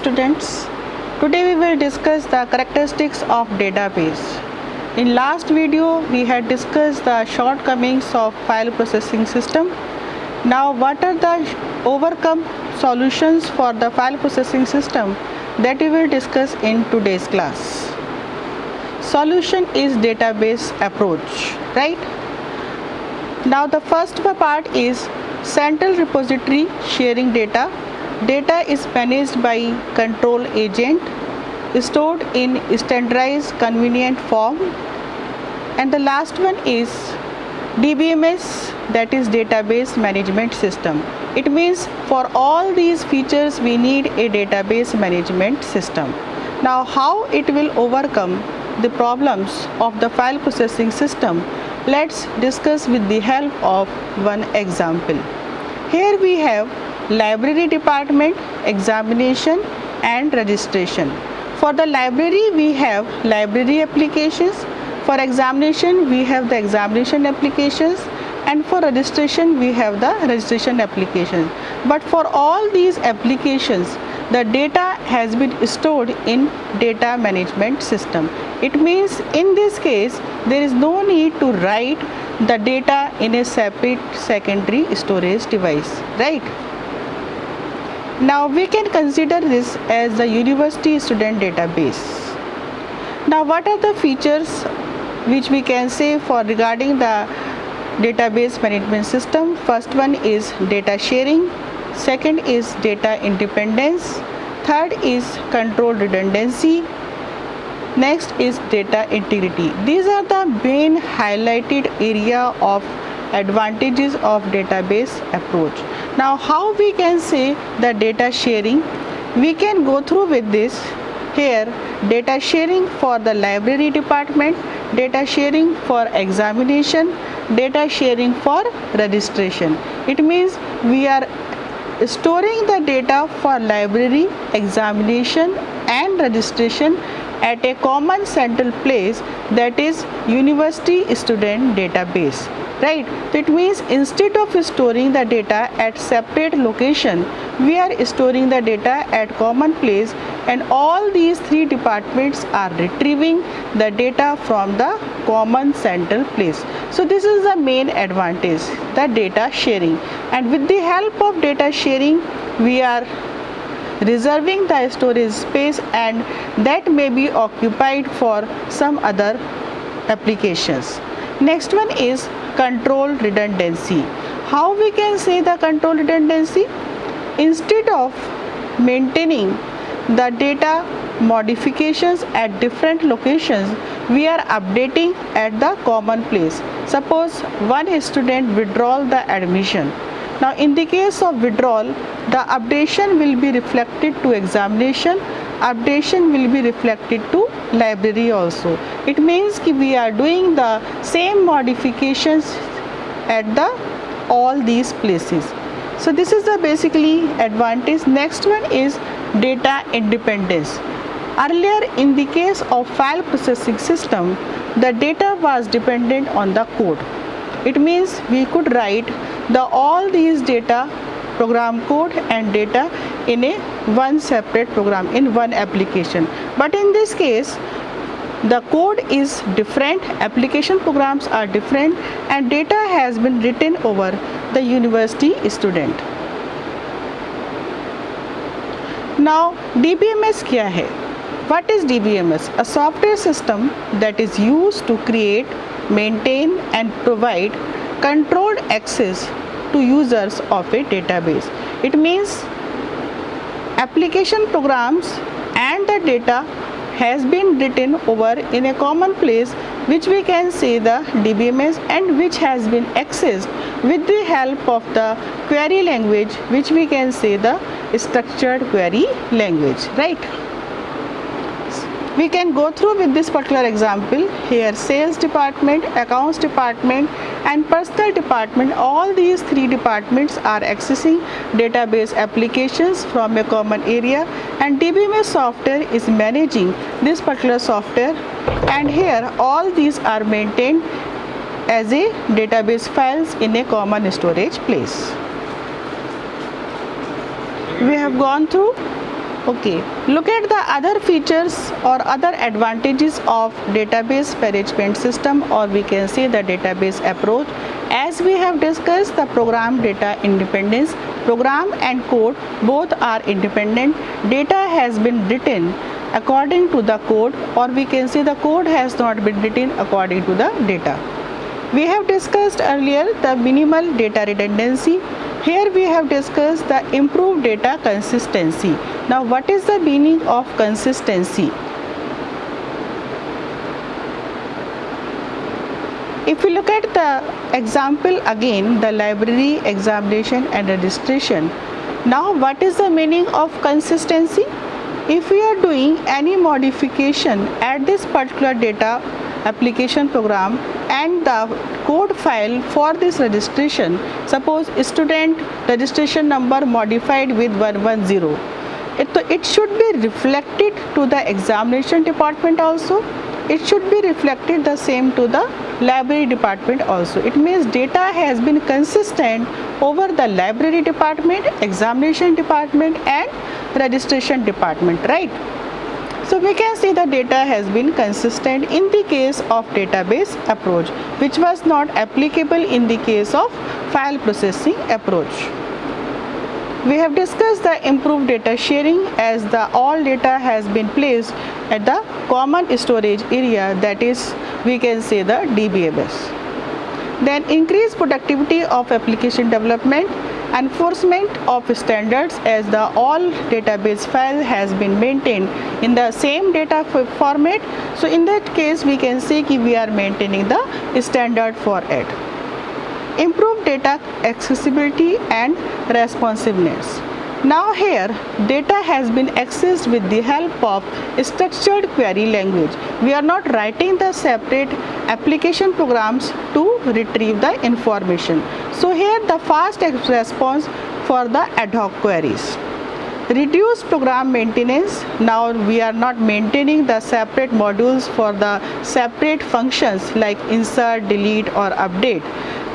students. Today we will discuss the characteristics of database. In last video we had discussed the shortcomings of file processing system. Now what are the overcome solutions for the file processing system that we will discuss in today's class. Solution is database approach, right? Now the first part is central repository sharing data. Data is managed by control agent, stored in standardized convenient form. And the last one is DBMS, that is database management system. It means for all these features we need a database management system. Now how it will overcome the problems of the file processing system? Let's discuss with the help of one example. Here we have library department, examination and registration. For the library we have library applications, for examination we have the examination applications, and for registration we have the registration application. But for all these applications the data has been stored in data management system. It means in this case there is no need to write the data in a separate secondary storage device, right? Now we can consider this as the university student database. Now what are the features which we can say for regarding the database management system? First one is data sharing, second is data independence, third is control redundancy, next is data integrity. These are the main highlighted area of advantages of database approach. Now how we can say the data sharing? We can go through with this. Here data sharing for the library department, data sharing for examination, data sharing for registration. It means we are storing the data for library, examination and registration at a common central place, that is university student database, right? That means instead of storing the data at separate location, we are storing the data at common place, and all these three departments are retrieving the data from the common central place. So this is the main advantage, the data sharing, and with the help of data sharing we are reserving the storage space and that may be occupied for some other applications. Next one is control redundancy. How we can say the control redundancy? Instead of maintaining the data modifications at different locations, we are updating at the common place. Suppose one student withdraw the admission. Now in the case of withdrawal, the updation will be reflected to examination, updation will be reflected to library also. It means that we are doing the same modifications at the all these places. So this is the basically advantage. Next one is data independence. Earlier in the case of file processing system, the data was dependent on the code. It means we could write the all these data, program code and data in a one separate program, in one application. But in this case the code is different, application programs are different, and data has been written over the university student. Now DBMS क्या है? What is DBMS? A software system that is used to create, maintain and provide controlled access to users of a database. It means application programs and the data has been written over in a common place, which we can say the DBMS, and which has been accessed with the help of the query language, which we can say the structured query language, right? We can go through with this particular example. Here sales department, accounts department and personal department, all these three departments are accessing database applications from a common area, and DBMS software is managing this particular software, and here all these are maintained as a database files in a common storage place. We have gone through Okay, look at the other features or other advantages of database management system, or we can say the database approach. As we have discussed, the program data independence, program and code both are independent. Data has been written according to the code, or we can say the code has not been written according to the data. We have discussed earlier the minimal data redundancy. Here we have discussed the improved data consistency. Now what is the meaning of consistency? If we look at the example again, the library, examination and registration. Now what is the meaning of consistency? If we are doing any modification at this particular data application program and the code file for this registration, suppose student registration number modified with 110, it should be reflected to the examination department also. It should be reflected the same to the library department also. It means data has been consistent over the library department, examination department and registration department, right? So we can see the data has been consistent in the case of database approach, which was not applicable in the case of file processing approach. We have discussed the improved data sharing, as the all data has been placed at the common storage area, that is we can say the DBMS. Then increased productivity of application development, enforcement of standards, as the all database file has been maintained in the same data format. So in that case we can say that we are maintaining the standard for it. Improved data accessibility and responsiveness. Now here data has been accessed with the help of structured query language. We are not writing the separate application programs to retrieve the information. So here the fast response for the ad hoc queries. Reduce program maintenance. Now we are not maintaining the separate modules for the separate functions like insert, delete or update.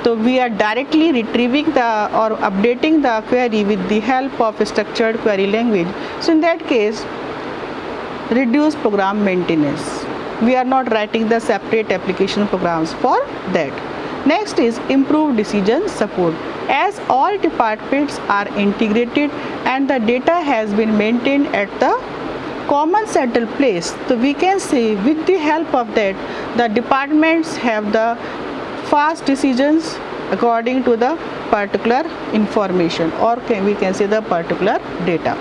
So we are directly retrieving or updating the query with the help of structured query language. So in that case, reduce program maintenance. We are not writing the separate application programs for that. Next is improved decision support. As all departments are integrated and the data has been maintained at the common central place, so we can say with the help of that the departments have the fast decisions according to the particular information, or we can say the particular data.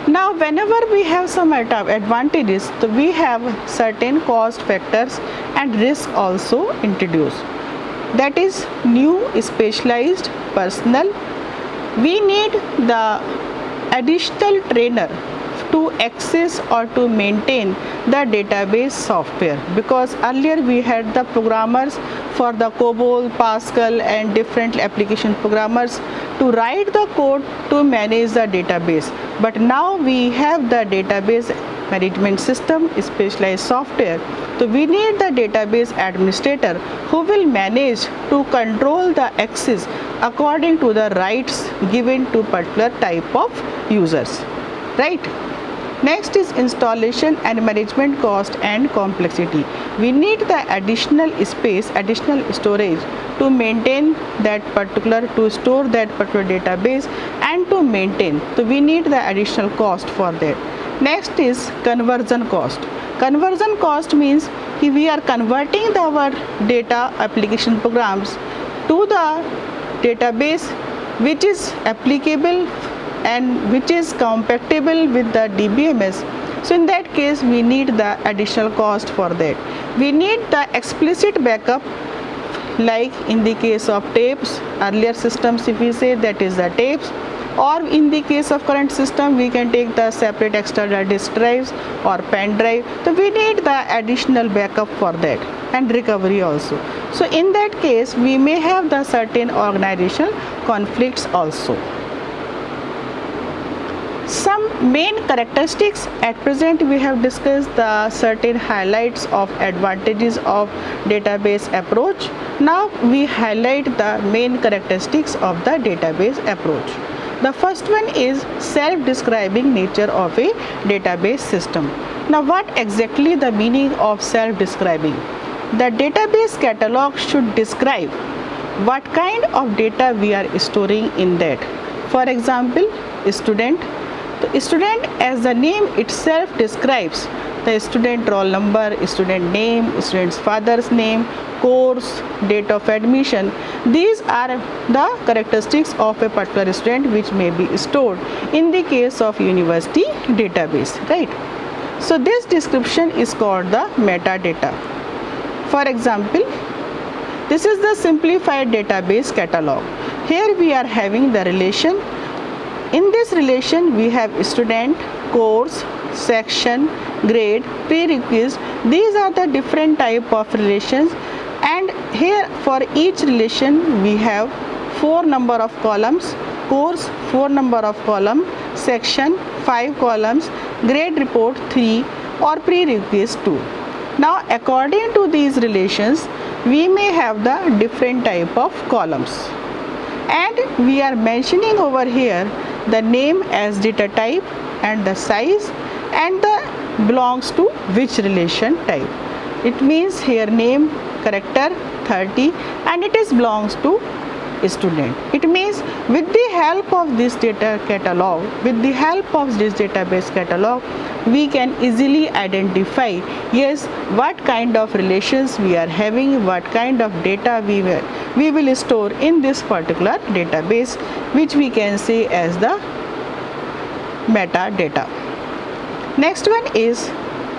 Now whenever we have some advantages, so we have certain cost factors and risk also introduced. That is new specialized personnel. We need the additional trainer to access or to maintain the database software, because earlier we had the programmers for the COBOL, Pascal and different application programmers to write the code to manage the database. But now we have the database management system, specialized software. So we need the database administrator who will manage to control the access according to the rights given to particular type of users, right? Next is installation and management cost and complexity. We need the additional space, additional storage to maintain that particular, to store that particular database and to maintain. So we need the additional cost for that. Next is conversion cost. Conversion cost means we are converting our data application programs to the database which is applicable and which is compatible with the DBMS. So in that case we need the additional cost for that. We need the explicit backup, like in the case of tapes, earlier systems if we say that is the tapes, or in the case of current system we can take the separate external disk drives or pen drive. So we need the additional backup for that and recovery also. So in that case we may have the certain organizational conflicts also. Some main characteristics. At present we have discussed the certain highlights of advantages of database approach. Now we highlight the main characteristics of the database approach. The first one is self-describing nature of a database system. Now what exactly the meaning of self-describing? The database catalog should describe what kind of data we are storing in that. For example, student. The student, as the name itself describes, the student roll number, student name, student's father's name, course, date of admission. These are the characteristics of a particular student which may be stored in the case of university database, right? So this description is called the metadata. For example, this is the simplified database catalog. Here we are having the relation. In this relation we have student, course, section, grade, prerequisite. These are the different type of relations, and here for each relation we have 4 number of columns, course 4 number of column, section 5 columns, grade report 3 or prerequisite 2. Now according to these relations we may have the different type of columns, and we are mentioning over here the name as data type and the size and the belongs to which relation type. It means here name character 30 and it is belongs to student. It means with the help of this data catalog, with the help of this database catalog, we can easily identify, yes, what kind of relations we are having, what kind of data we will store in this particular database, which we can say as the metadata. Next one is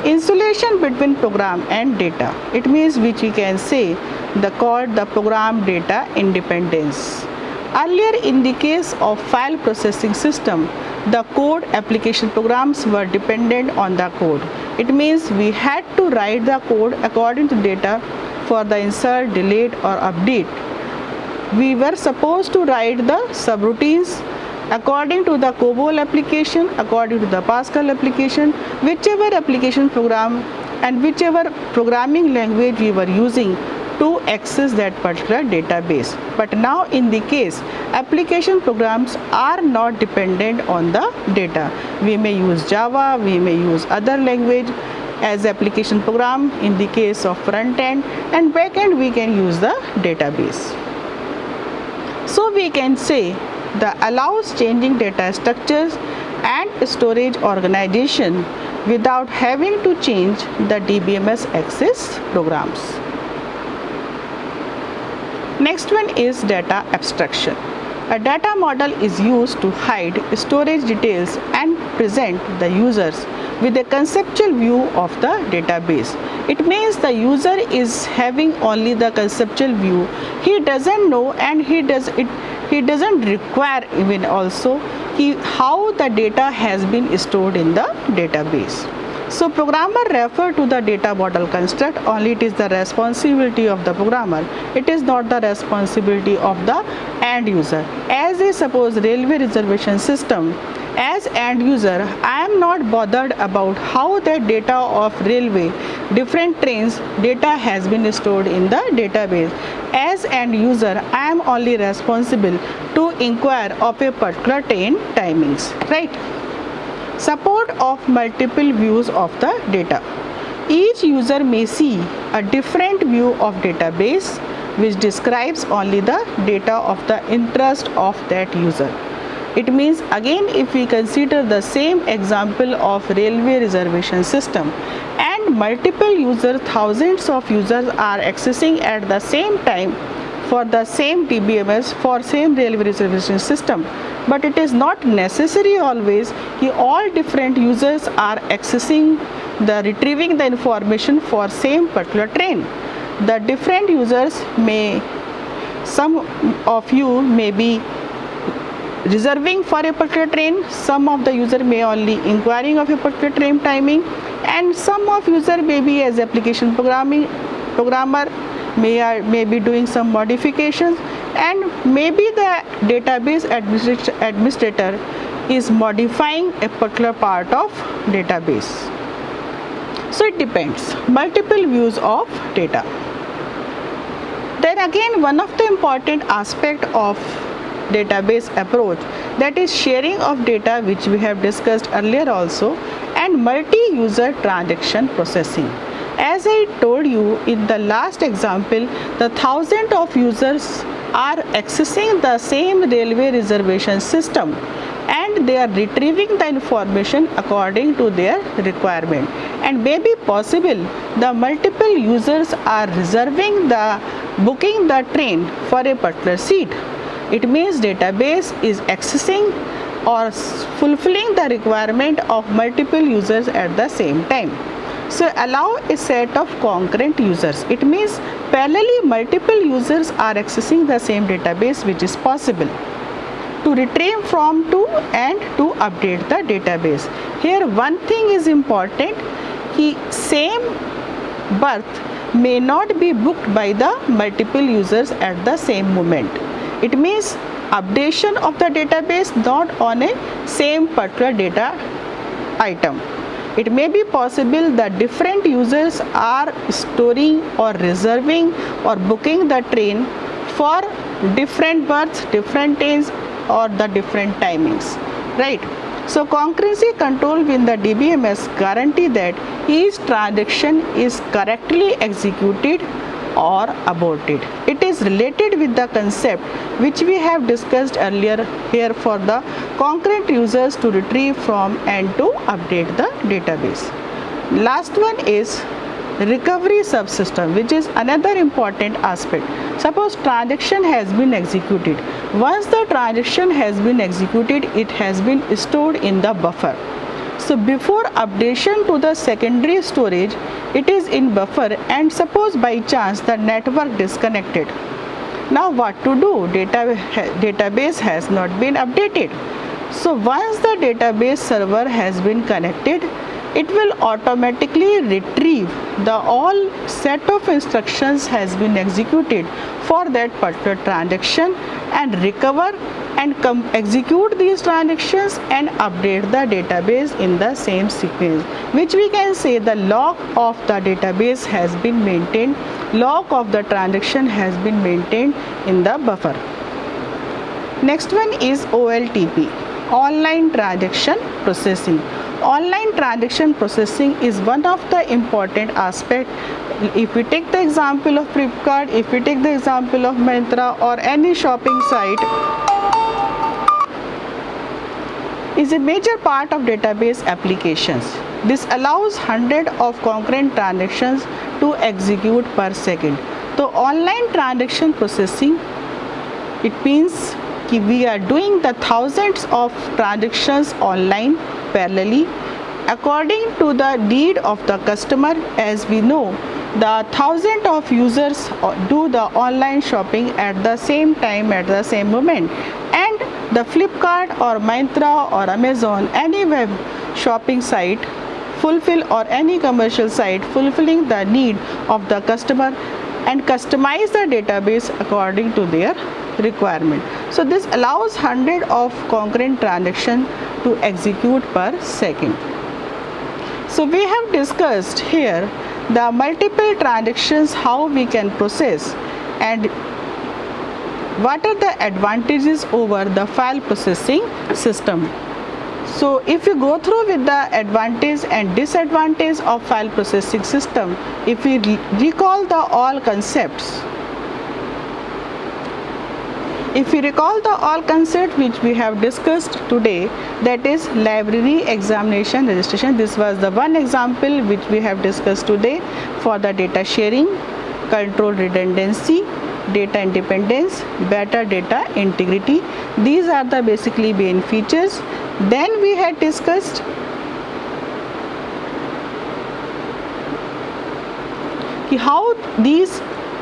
insulation between program and data. It means which we can say called the program data independence. Earlier in the case of file processing system, the code application programs were dependent on the code. It means we had to write the code according to data for the insert, delete or update. We were supposed to write the subroutines according to the COBOL application, according to the Pascal application, whichever application program and whichever programming language we were using to access that particular database. But now in the case, application programs are not dependent on the data. We may use Java, we may use other language as application program. In the case of front end and back end, we can use the database. So we can say the allows changing data structures and storage organization without having to change the DBMS access programs. Next one is data abstraction. A data model is used to hide storage details and present the users with a conceptual view of the database. It means the user is having only the conceptual view. He doesn't know and he doesn't require even also how the data has been stored in the database. So programmer refer to the data model construct only. It is the responsibility of the programmer. It is not the responsibility of the end user. As a suppose railway reservation system, as end user, I am not bothered about how the data of railway, different trains data has been stored in the database. As end user, I am only responsible to inquire of a particular train timings, right? Support of multiple views of the data. Each user may see a different view of database which describes only the data of the interest of that user. It means again, if we consider the same example of railway reservation system and multiple users, thousands of users are accessing at the same time for the same DBMS for same railway reservation system, but it is not necessary always that all different users are accessing retrieving the information for same particular train. The different users may, some of you may be reserving for a particular train, some of the user may only inquiring of a particular train timing, and some of user may be as application programmer may be doing some modifications, and maybe the database administrator is modifying a particular part of database. So it depends. Multiple views of data. Then again, one of the important aspect of database approach, that is sharing of data, which we have discussed earlier also, and multi-user transaction processing. As I told you in the last example, the thousands of users are accessing the same railway reservation system and they are retrieving the information according to their requirement. And may be possible the multiple users are booking the train for a particular seat. It means database is accessing or fulfilling the requirement of multiple users at the same time. So allow a set of concurrent users. It means parallelly multiple users are accessing the same database, which is possible to retrieve from to and to update the database. Here one thing is important, same berth may not be booked by the multiple users at the same moment. It means updation of the database not on a same particular data item. It may be possible that different users are storing or reserving or booking the train for different berths, different days or the different timings, right? So concurrency control with the DBMS guarantee that each transaction is correctly executed or aborted. It is related with the concept which we have discussed earlier here for the concurrent users to retrieve from and to update the database. Last one is recovery subsystem, which is another important aspect. Suppose transaction has been executed. Once the transaction has been executed, it has been stored in the buffer. So before updation to the secondary storage, it is in buffer, and suppose by chance the network disconnected. Now what to do? Database has not been updated. So once the database server has been connected, it will automatically retrieve the all set of instructions has been executed for that particular transaction and recover and execute these transactions and update the database in the same sequence, which we can say the log of the database has been maintained, log of the transaction has been maintained in the buffer. Next one is OLTP, online transaction processing. Online transaction processing is one of the important aspect. If we take the example of Flipkart, if we take the example of Myntra or any shopping site, is a major part of database applications. This allows hundreds of concurrent transactions to execute per second. So online transaction processing, it means we are doing the thousands of transactions online parallelly according to the need of the customer. As we know, the thousands of users do the online shopping at the same time, at the same moment, and the Flipkart or Myntra or Amazon, any web shopping site fulfill or any commercial site fulfilling the need of the customer and customize the database according to their requirement. So this allows hundreds of concurrent transactions to execute per second. So we have discussed here the multiple transactions, how we can process, and what are the advantages over the file processing system. So if you go through with the advantage and disadvantage of file processing system, if we recall the all concepts, if we recall the all concept which we have discussed today, that is library, examination, registration. This was the one example which we have discussed today for the data sharing, control redundancy, data independence, better data integrity. These are the basically main features. Then we had discussed how these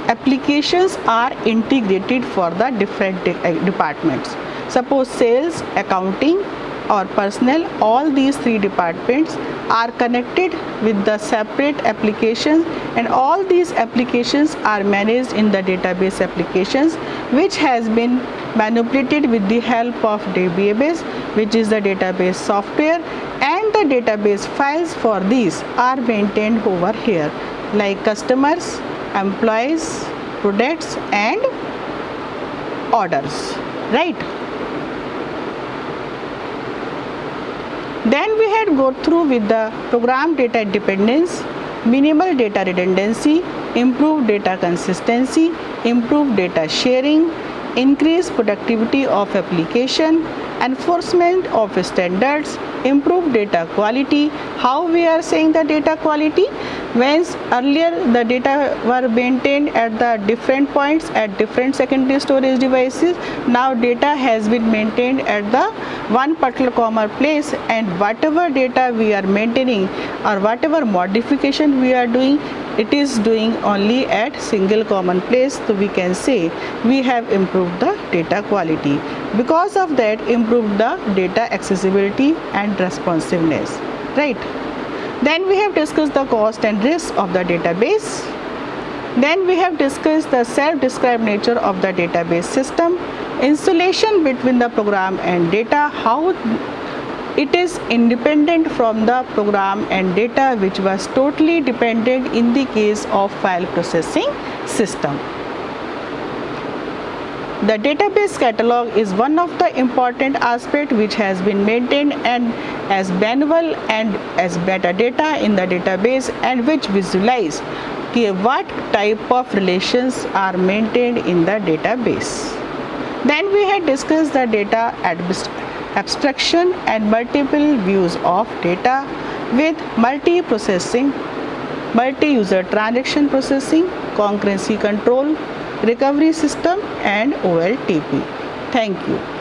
applications are integrated for the different departments. Suppose sales, accounting or personnel, all these three departments are connected with the separate applications, and all these applications are managed in the database applications, which has been manipulated with the help of DBMS, which is the database software, and the database files for these are maintained over here, like customers, employees, products and orders. right? Then we had go through with the program data independence, minimal data redundancy, improved data consistency, improved data sharing, increased productivity of application, enforcement of standards, improved data quality. How we are saying the data quality? When earlier the data were maintained at the different points at different secondary storage devices, now data has been maintained at the one particular common place, and whatever data we are maintaining or whatever modification we are doing, it is doing only at single common place. So we can say we have improved the data quality. Because of that, improved the data accessibility and responsiveness, right? Then we have discussed the cost and risk of the database. Then we have discussed the self-described nature of the database system, insulation between the program and data, how it is independent from the program and data, which was totally dependent in the case of file processing system. The database catalog is one of the important aspects which has been maintained and as manual and as metadata in the database, and which visualize what type of relations are maintained in the database. Then we had discussed the data abstraction and multiple views of data with multi-processing, multi-user transaction processing, concurrency control, recovery system and OLTP. Thank you.